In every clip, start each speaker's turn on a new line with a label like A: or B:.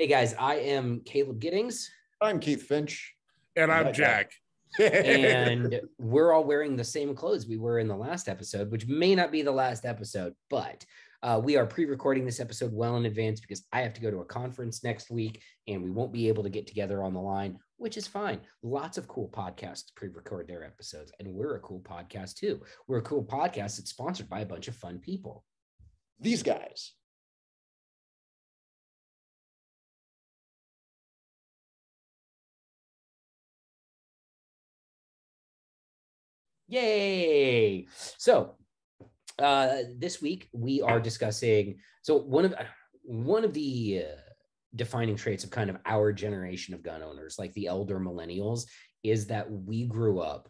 A: Hey guys, I am Caleb Giddings.
B: I'm Keith Finch.
C: And I'm Jack.
A: And we're all wearing the same clothes we were in the last episode, which may not be the last episode, but we are pre-recording this episode well in advance because I have to go to a conference next week and we won't be able to get together on the line, which is fine. Lots of cool podcasts pre-record their episodes, and we're a cool podcast too. We're a cool podcast that's sponsored by a bunch of fun people.
B: These guys.
A: Yay! So this week we are discussing. So one of the defining traits of kind of our generation of gun owners, like the elder millennials, is that we grew up,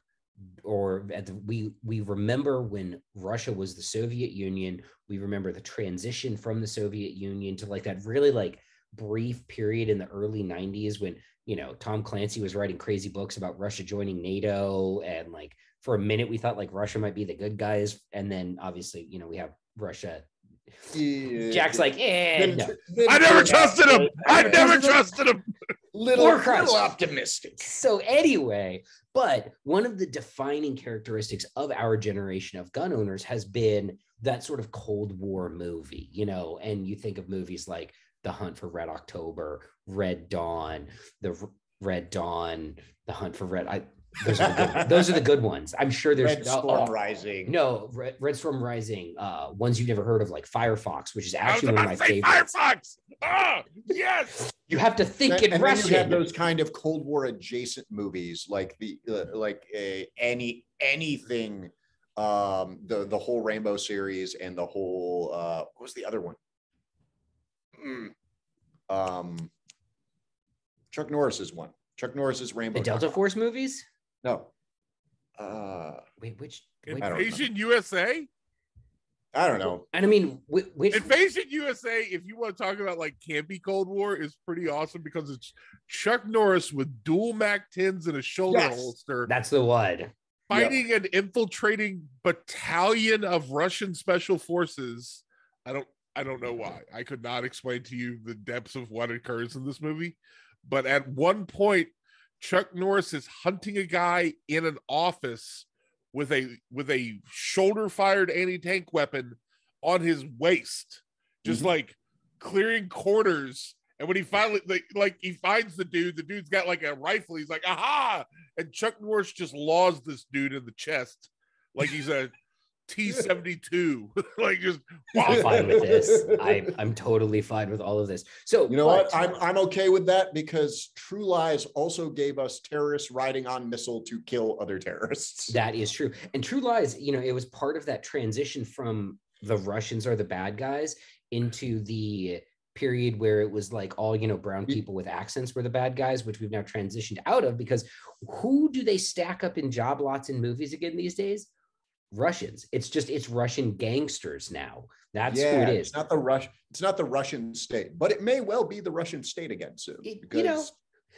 A: or we remember when Russia was the Soviet Union. We remember the transition from the Soviet Union to like that really like brief period in the early 90s when, you know, Tom Clancy was writing crazy books about Russia joining NATO, and like for a minute we thought like Russia might be the good guys, and then obviously, you know, we have Russia. Jack's like, no.
C: I never trusted him. I never trusted him.
B: Little optimistic.
A: So anyway, but one of the defining characteristics of our generation of gun owners has been that sort of Cold War movie, you know, and you think of movies like The Hunt for Red October, Red Dawn, The Hunt for Red. Those are the good ones. I'm sure there's
B: Red Storm Rising.
A: No, Red Storm Rising. Ones you've never heard of, like Firefox, which is actually one of my favorites.
C: Firefox. Oh, yes.
A: You have to think in
B: and
A: Russian.
B: Then you have those kind of Cold War adjacent movies, like anything. The whole Rainbow series and the whole what was the other one? Chuck Norris's one. Chuck Norris's Rainbow.
A: The Delta Force movies?
B: No.
A: Wait, which
C: Invasion USA?
B: I don't know.
A: And I mean, which
C: Invasion USA, if you want to talk about like campy Cold War, is pretty awesome because it's Chuck Norris with dual MAC-10s and a shoulder holster.
A: That's the one.
C: Fighting an infiltrating battalion of Russian special forces. I don't know why. I could not explain to you the depths of what occurs in this movie. But at one point, Chuck Norris is hunting a guy in an office with a shoulder-fired anti-tank weapon on his waist, just like clearing corners. And when he finally he finds the dude's got like a rifle. He's like, aha! And Chuck Norris just laws this dude in the chest like he's a T-72. Like just
A: I'm fine with this. I'm totally fine with all of this. So
B: you know what? I'm okay with that because True Lies also gave us terrorists riding on missile to kill other terrorists.
A: That is true. And True Lies, you know, it was part of that transition from the Russians are the bad guys into the period where it was like all, you know, brown people with accents were the bad guys, which we've now transitioned out of, because who do they stack up in job lots in movies again these days? Russians. It's Russian gangsters now. That's who it is.
B: It's not the Russian state, but it may well be the Russian state again soon because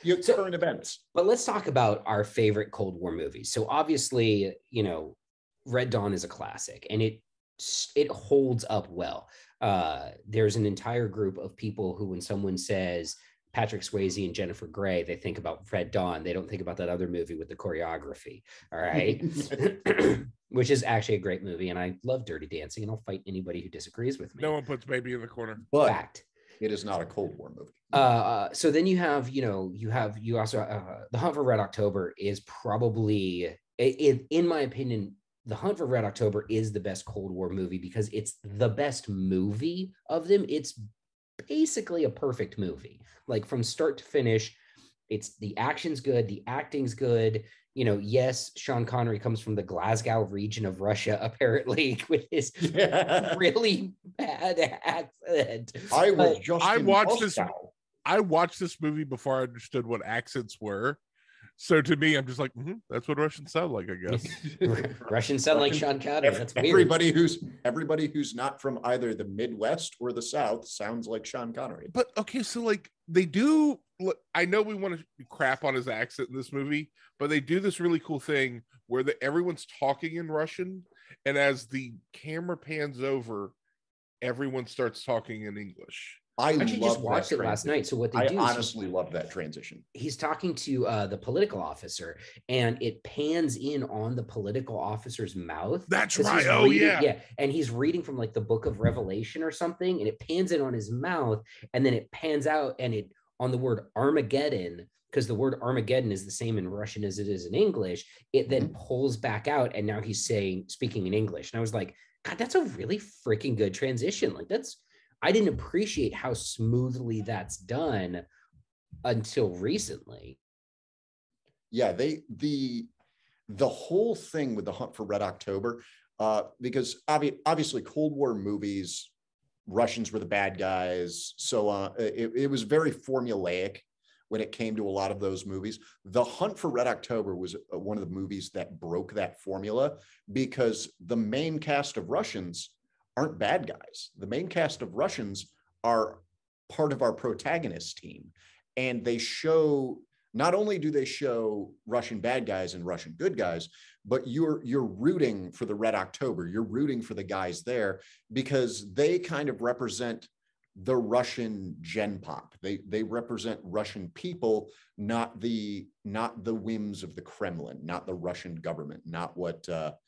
B: current events.
A: But let's talk about our favorite Cold War movies. So obviously, you know, Red Dawn is a classic and it holds up well. There's an entire group of people who, when someone says Patrick Swayze and Jennifer Grey, they think about Red Dawn. They don't think about that other movie with the choreography. All right. Which is actually a great movie. And I love Dirty Dancing, and I'll fight anybody who disagrees with me.
C: No one puts baby in the corner.
B: But
A: fact.
B: It is not a Cold War movie.
A: So then you also The Hunt for Red October is probably, in my opinion, The Hunt for Red October is the best Cold War movie because it's the best movie of them. It's basically a perfect movie. Like from start to finish, the action's good, the acting's good. You know, yes, Sean Connery comes from the Glasgow region of Russia, apparently, with his really bad accent.
B: I
C: watched this movie before I understood what accents were. So to me, I'm just like, that's what Russians sound like, I guess.
A: Russians sound like Sean Connery. That's weird.
B: Everybody who's not from either the Midwest or the South sounds like Sean Connery.
C: But okay, so like they do. I know we want to crap on his accent in this movie, but they do this really cool thing where everyone's talking in Russian, and as the camera pans over, everyone starts talking in English.
B: I
A: actually just
B: love
A: watched
B: that
A: it last
B: transition.
A: night. So what they
B: I
A: do
B: honestly love that transition.
A: he's talking to the political officer, and it pans in on the political officer's mouth.
C: That's
A: 'cause
C: right.
A: he's
C: Oh,
A: reading,
C: yeah.
A: and he's reading from like the book of Revelation or something, and it pans in on his mouth, and then it pans out and it on the word Armageddon, because the word Armageddon is the same in Russian as it is in English. It then pulls back out, and now he's speaking in English. And I was like, God, that's a really freaking good transition. Like I didn't appreciate how smoothly that's done until recently.
B: Yeah, the whole thing with the Hunt for Red October, because obviously Cold War movies, Russians were the bad guys, so it was very formulaic when it came to a lot of those movies. The Hunt for Red October was one of the movies that broke that formula, because the main cast of Russians aren't bad guys. The main cast of Russians are part of our protagonist team. And they show, not only do they show Russian bad guys and Russian good guys, but you're rooting for the Red October. You're rooting for the guys there, because they kind of represent the Russian gen pop. They represent Russian people, not the whims of the Kremlin, not the Russian government, not what the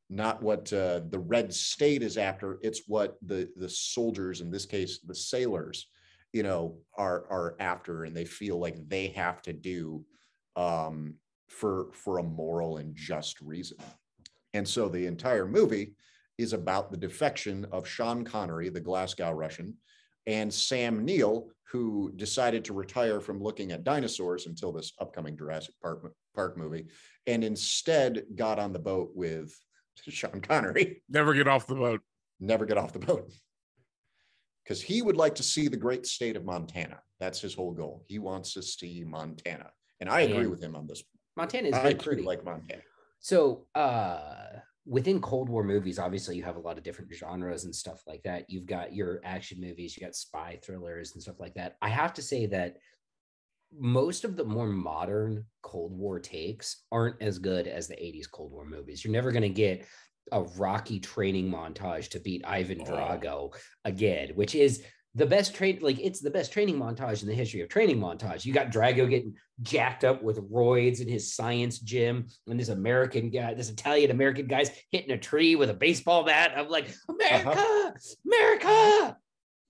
B: Red State is after. It's what the soldiers, in this case the sailors, are after, and they feel like they have to do for a moral and just reason. And so the entire movie is about the defection of Sean Connery, the Glasgow Russian, and Sam Neill, who decided to retire from looking at dinosaurs until this upcoming Jurassic Park movie, and instead got on the boat with Sean Connery.
C: Never get off the boat.
B: Never get off the boat. Because he would like to see the great state of Montana. That's his whole goal. He wants to see Montana. And I agree with him on this.
A: Montana is very pretty.
B: like Montana.
A: So within Cold War movies, obviously you have a lot of different genres and stuff like that. You've got your action movies, you got spy thrillers and stuff like that. I have to say that most of the more modern Cold War takes aren't as good as the 80s Cold War movies. You're never going to get a Rocky training montage to beat Ivan Drago again, which is the best it's the best training montage in the history of training montage. You got Drago getting jacked up with roids in his science gym, and this Italian American guy's hitting a tree with a baseball bat. I'm like, America, America.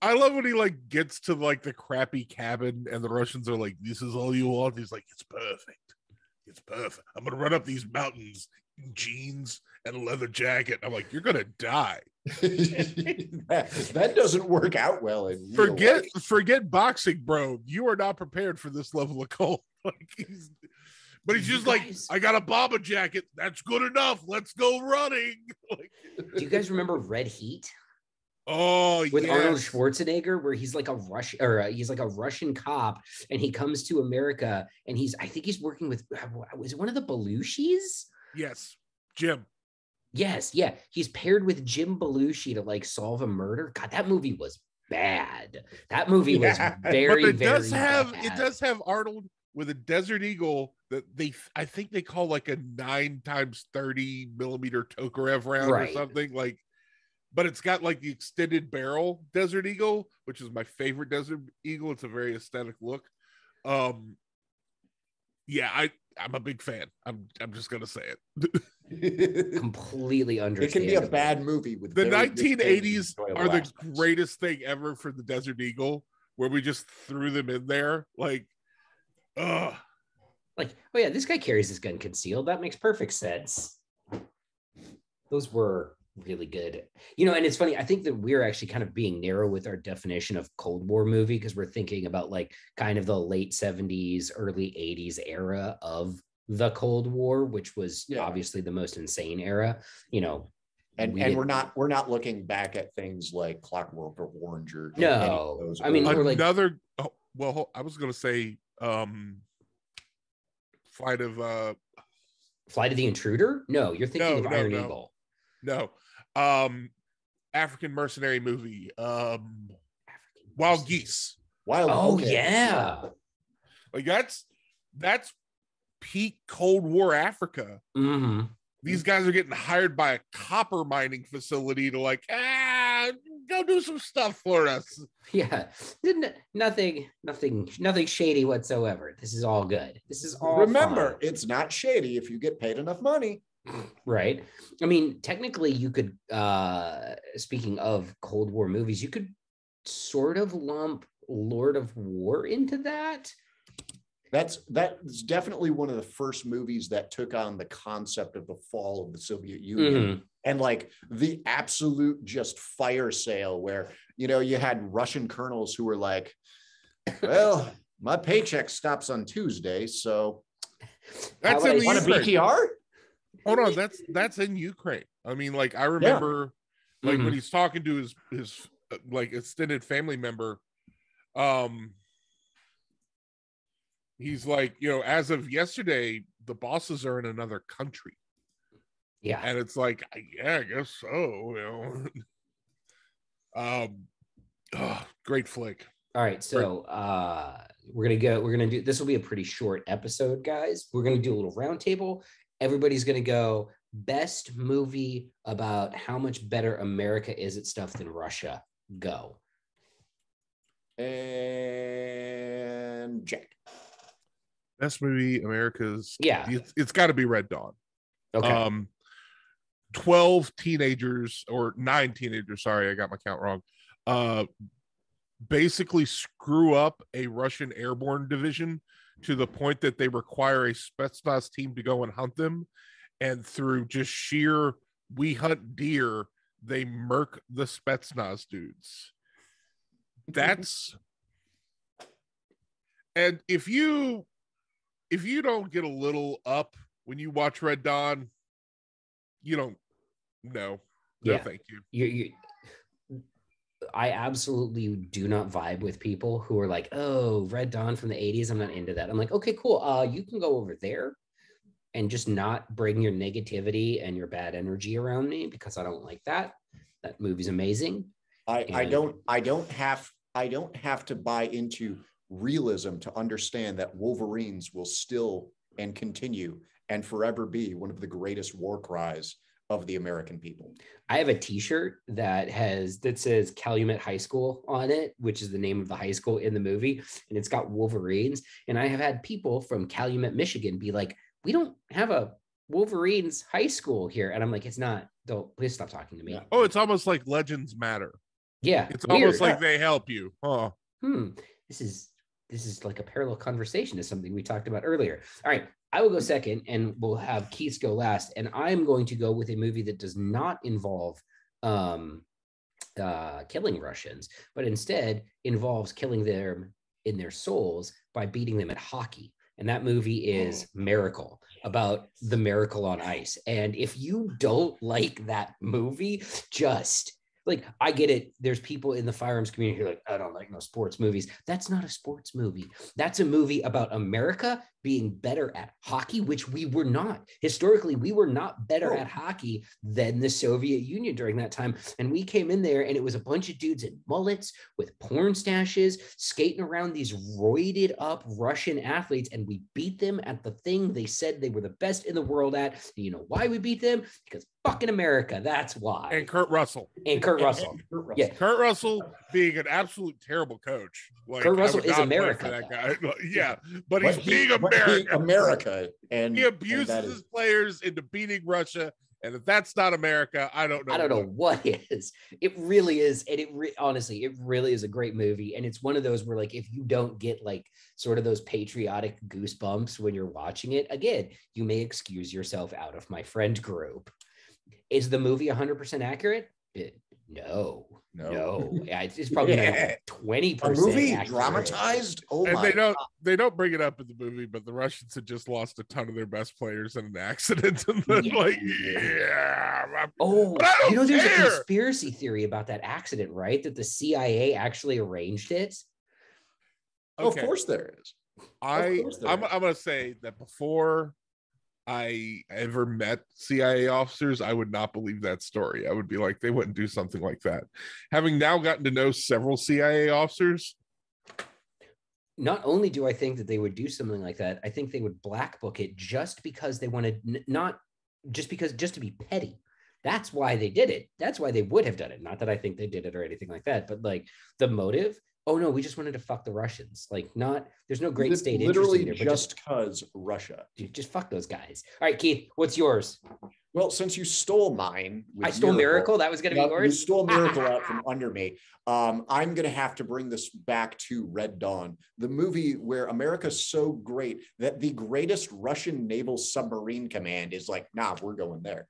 C: I love when he gets to the crappy cabin, and the Russians are like, "This is all you want." He's like, "It's perfect. It's perfect. I'm gonna run up these mountains in jeans and a leather jacket." I'm like, "You're gonna die."
B: that doesn't work out well in
C: forget boxing, bro. You are not prepared for this level of cold. But he's just like, "I got a bomber jacket. That's good enough. Let's go running."
A: Do you guys remember Red Heat?
C: Oh,
A: with
C: yes.
A: Arnold Schwarzenegger, where he's like a Russian cop, and he comes to America, and I think he's working with, was it one of the Belushis?
C: Yes, Jim.
A: Yes, yeah. He's paired with Jim Belushi to solve a murder. God, that movie was bad. That movie was very,
C: but
A: very
C: bad.
A: It
C: does have Arnold with a Desert Eagle that I think they call a 9x30 millimeter Tokarev round or something but it's got the extended barrel Desert Eagle, which is my favorite Desert Eagle. It's a very aesthetic look. Yeah, I'm a big fan. I'm just gonna say
B: it.
A: Completely understand.
B: It can be a bad movie with
C: the 1980s are the greatest thing ever for the Desert Eagle, where we just threw them in there oh
A: yeah, this guy carries his gun concealed. That makes perfect sense. Those were really good, and it's funny, I think that we're actually kind of being narrow with our definition of Cold War movie, because we're thinking about kind of the late 70s, early 80s era of the Cold War, which was obviously the most insane era,
B: and we're not looking back at things like Clockwork Orange or
A: no,
B: I mean,
C: another I was gonna say Flight of
A: the Intruder. No, you're thinking of Iron Eagle.
C: No. African mercenary movie. Wild Geese.
A: Yeah.
C: That's peak Cold War Africa.
A: Mm-hmm.
C: These guys are getting hired by a copper mining facility to go do some stuff for us.
A: Yeah, nothing shady whatsoever. This is all good. This is all
B: Remember,
A: fine.
B: it's not shady if you get paid enough money.
A: Right. I mean, technically you could, speaking of Cold War movies, you could sort of lump Lord of War into that.
B: That's definitely one of the first movies that took on the concept of the fall of the Soviet Union, and like the absolute just fire sale where, you know, you had Russian colonels who were like, well, my paycheck stops on Tuesday, so
C: That's in the
B: want a BTR?
C: Hold on, that's in Ukraine. I mean, like, I remember, like, when he's talking to his like extended family member, he's like, you know, as of yesterday, the bosses are in another country.
A: Yeah.
C: And it's like, yeah, I guess so, you know. Great flick.
A: All right, so we're gonna do this will be a pretty short episode, guys. We're gonna do a little roundtable. Everybody's gonna go best movie about how much better America is at stuff than Russia. Go.
B: And Jack.
C: Best movie America's.
A: Yeah.
C: It's got to be Red Dawn.
A: Okay.
C: 12 teenagers, or 9 teenagers, sorry, I got my count wrong, basically screw up a Russian airborne division to the point that they require a Spetsnaz team to go and hunt them, and through just sheer we hunt deer, they murk the Spetsnaz dudes. That's and if you don't get a little up when you watch Red Dawn, you don't know. No, thank you.
A: I absolutely do not vibe with people who are like, oh, Red Dawn from the 80s. I'm not into that. I'm like, okay, cool. You can go over there and just not bring your negativity and your bad energy around me, because I don't like that. That movie's amazing.
B: I don't have to buy into realism to understand that Wolverines will still and continue and forever be one of the greatest war cries of the American people.
A: I have a t-shirt that says Calumet High School on it, which is the name of the high school in the movie, and it's got Wolverines. And I have had people from Calumet, Michigan be like, we don't have a Wolverines high school here. And I'm like, it's not. Don't, please stop talking to me.
C: Oh, it's almost like Legends Matter.
A: Yeah.
C: It's weird. Almost like they help you. Oh.
A: This is like a parallel conversation to something we talked about earlier. All right. I will go second, and we'll have Keith go last. And I'm going to go with a movie that does not involve killing Russians, but instead involves killing them in their souls by beating them at hockey. And that movie is Miracle, about the miracle on ice. And if you don't like that movie, just like, I get it. There's people in the firearms community who are like, I don't like no sports movies. That's not a sports movie. That's a movie about America being better at hockey, which we were not. Historically, we were not better at hockey than the Soviet Union during that time. And we came in there and it was a bunch of dudes in mullets with porn stashes skating around these roided up Russian athletes. And we beat them at the thing they said they were the best in the world at. And you know why we beat them? Because fucking America. That's why.
C: And Kurt Russell.
A: Kurt Russell. Yeah.
C: Kurt Russell being an absolute terrible coach. Like,
A: Kurt Russell is America.
C: That guy. Yeah, but he's being America.
B: And
C: he abuses his players into beating Russia. And if that's not America, I don't know.
A: I don't know what is. It really is. And honestly, it really is a great movie. And it's one of those where, like, if you don't get like sort of those patriotic goosebumps when you're watching it, again, you may excuse yourself out of my friend group. Is the movie 100% accurate? No. It's probably like 20%.
B: A movie
A: accurate.
B: Dramatized. Oh
C: and
B: my!
C: They don't bring it up in the movie, but the Russians had just lost a ton of their best players in an accident, and then there's
A: a conspiracy theory about that accident, right? That the CIA actually arranged it.
C: Okay.
B: Of course there is.
C: I'm gonna say that before I ever met CIA officers, I would not believe that story. I would be like, they wouldn't do something like that. Having now gotten to know several CIA officers,
A: not only do I think that they would do something like that, I think they would black book it just because they wanted just to be petty. That's why they did it. That's why they would have done it. Not that I think they did it or anything like that, but like the motive. Oh no, we just wanted to fuck the Russians. Like, not there's no great state interest in there, but
B: just because Russia.
A: Dude, just fuck those guys. All right, Keith, what's yours?
B: Well, since you stole mine,
A: I stole Miracle. That was going to be yours.
B: You stole Miracle out from under me. I'm going to have to bring this back to Red Dawn, the movie where America's so great that the greatest Russian naval submarine command is like, nah, we're going there.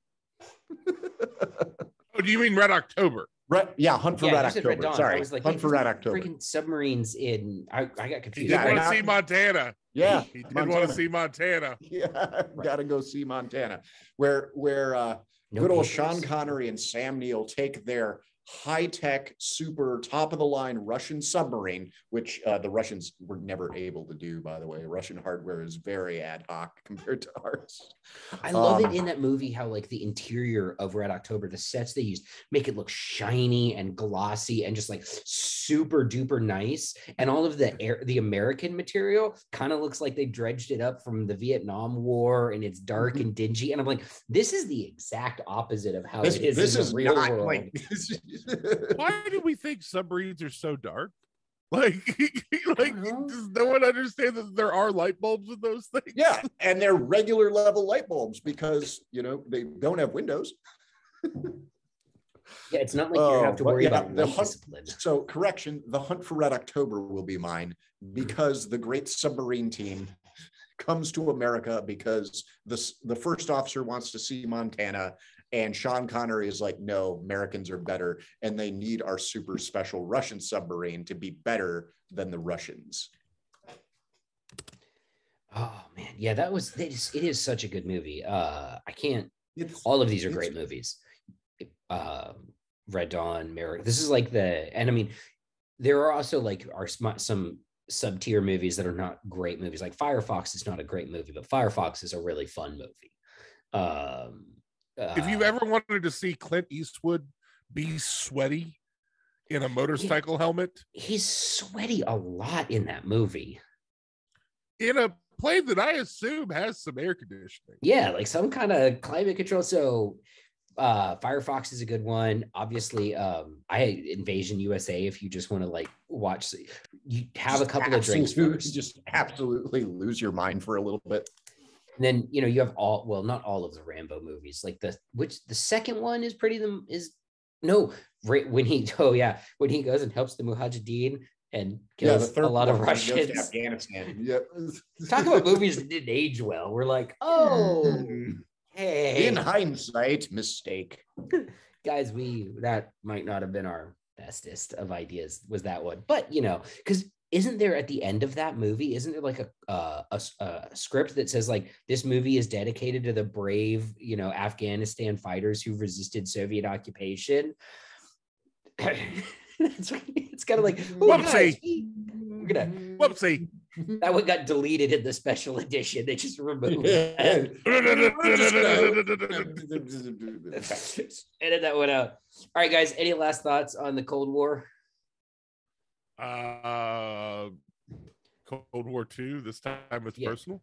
C: Oh, do you mean Red October?
B: Hunt for Red October.
A: Red Dawn.
B: Sorry,
A: I was like,
B: Hunt for Red October.
A: Freaking submarines in. I got confused.
C: He did want to see Montana.
B: Yeah,
C: he did want to see Montana.
B: Yeah, gotta go see Montana, where good old Sean Connery and Sam Neill take their high-tech, super top-of-the-line Russian submarine, which the Russians were never able to do, by the way. Russian hardware is very ad hoc compared to ours.
A: I love it in that movie how like the interior of Red October, the sets they used make it look shiny and glossy and just like super duper nice. And all of the American material kind of looks like they dredged it up from the Vietnam War, and it's dark and dingy. And I'm like, this is the exact opposite of how it is in the real world.
C: Why do we think submarines are so dark? Like does no one understand that there are light bulbs in those things?
B: Yeah, and they're regular level light bulbs because they don't have windows.
A: Yeah, it's not like you have to worry about
B: the
A: hunt. Discipline.
B: So, correction: the Hunt for Red October will be mine because the Great Submarine Team comes to America because the first officer wants to see Montana. And Sean Connery is like, no, Americans are better, and they need our super special Russian submarine to be better than the Russians.
A: Oh man, yeah, it is such a good movie. All of these are great movies. Red Dawn, Miracle. This is like and I mean, there are also like some sub-tier movies that are not great movies. Like Firefox is not a great movie, but Firefox is a really fun movie.
C: If you ever wanted to see Clint Eastwood be sweaty in a motorcycle helmet,
A: he's sweaty a lot in that movie.
C: In a plane that I assume has some air conditioning.
A: Yeah, like some kind of climate control. So Firefox is a good one. Obviously, Invasion USA, if you just want to like watch, you have a couple of drinks first.
B: Just absolutely lose your mind for a little bit.
A: And then, you have not all of the Rambo movies. Like the second one is when he goes and helps the Mujahideen and kills a lot of Russians.
B: Afghanistan. Yep.
A: Talk about movies that didn't age well. We're like, oh, hey.
B: In hindsight, mistake.
A: Guys, that might not have been our bestest of ideas, was that one. But, because isn't there at the end of that movie, isn't there like a script that says like this movie is dedicated to the brave, Afghanistan fighters who resisted Soviet occupation? It's kind of like,
C: whoopsie. Whoopsie.
A: That one got deleted in the special edition. They just removed it. Edit that one out. All right, guys. Any last thoughts on the Cold War?
C: Cold War II. This time it's personal.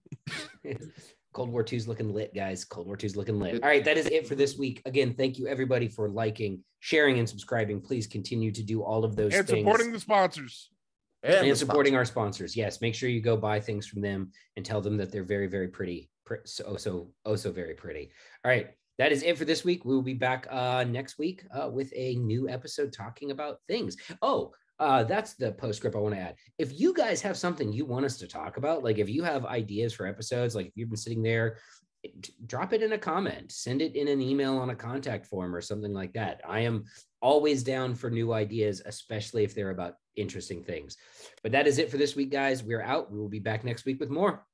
A: Cold War II's looking lit, guys. Cold War II's looking lit. All right, that is it for this week. Again, thank you everybody for liking, sharing, and subscribing. Please continue to do all of those things.
C: And supporting the sponsors.
A: And supporting our sponsors. Yes, make sure you go buy things from them and tell them that they're very, very pretty. So very pretty. All right, that is it for this week. We will be back next week with a new episode talking about things. That's the postscript I want to add. If you guys have something you want us to talk about, like if you have ideas for episodes, like if you've been sitting there, drop it in a comment, send it in an email on a contact form or something like that. I am always down for new ideas, especially if they're about interesting things. But that is it for this week, guys. We're out. We will be back next week with more.